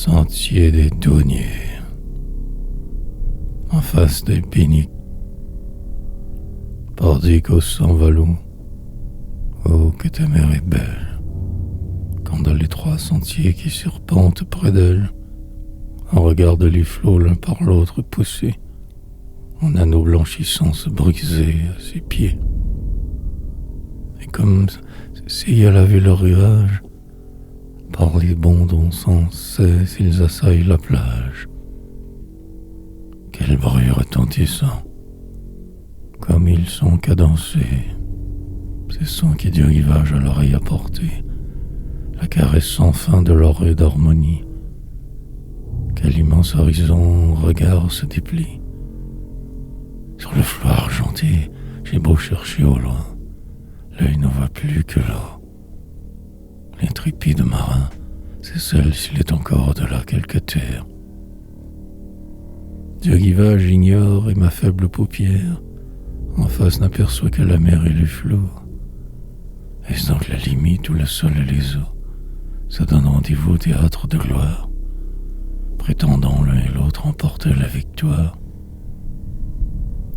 Sentier des douaniers, en face des Béniques, Pordic sans vallon. Oh, que ta mère est belle, quand dans les trois sentiers qui serpentent près d'elle, on regarde les flots l'un par l'autre pousser, en anneaux blanchissants se briser à ses pieds. Et comme s'il y a lavé leur rivage, par les bonds dont sans cesse ils assaillent la plage. Quel bruit retentissant, comme ils sont cadencés, ces sons qui du rivage à l'oreille apportée, la caresse sans fin de leur rude harmonie. Quel immense horizon regard se déplie. Sur le flot argenté, j'ai beau chercher au loin, l'œil ne voit plus que l'eau. L'intrépide marin, c'est seul s'il est encore de là quelque terre. Du rivage ignore et ma faible paupière, en face n'aperçoit que la mer et les flots. Est-ce donc la limite où le sol et les eaux se donnent rendez-vous au théâtre de gloire, prétendant l'un et l'autre emporter la victoire?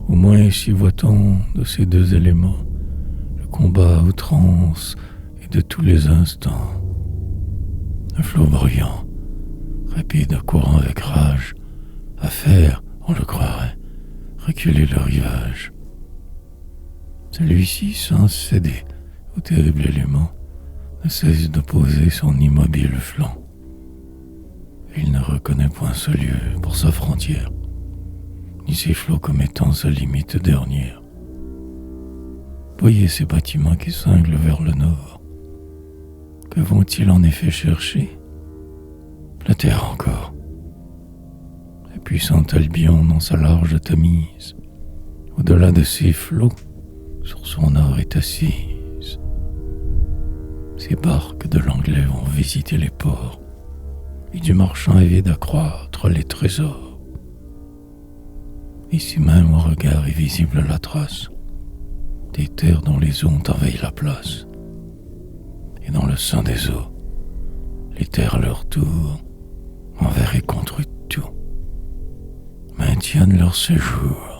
Au moins ici voit-on de ces deux éléments le combat à outrance et de tous les instants. Un flot bruyant, rapide, courant avec rage, à faire, on le croirait, reculer le rivage. Celui-ci, sans céder au terrible élément, ne cesse d'opposer son immobile flanc. Il ne reconnaît point ce lieu pour sa frontière, ni ses flots comme étant sa limite dernière. Voyez ces bâtiments qui cinglent vers le nord. Que vont-ils en effet chercher? La terre encore. La puissante Albion dans sa large Tamise, au-delà de ses flots, sur son nord est assise. Ces barques de l'Anglais vont visiter les ports, et du marchand avide d'accroître les trésors. Ici même au regard est visible la trace des terres dont les eaux ont envahi la place. Et dans le sein des eaux, les terres à leur tour, envers et contre tout, maintiennent leur séjour.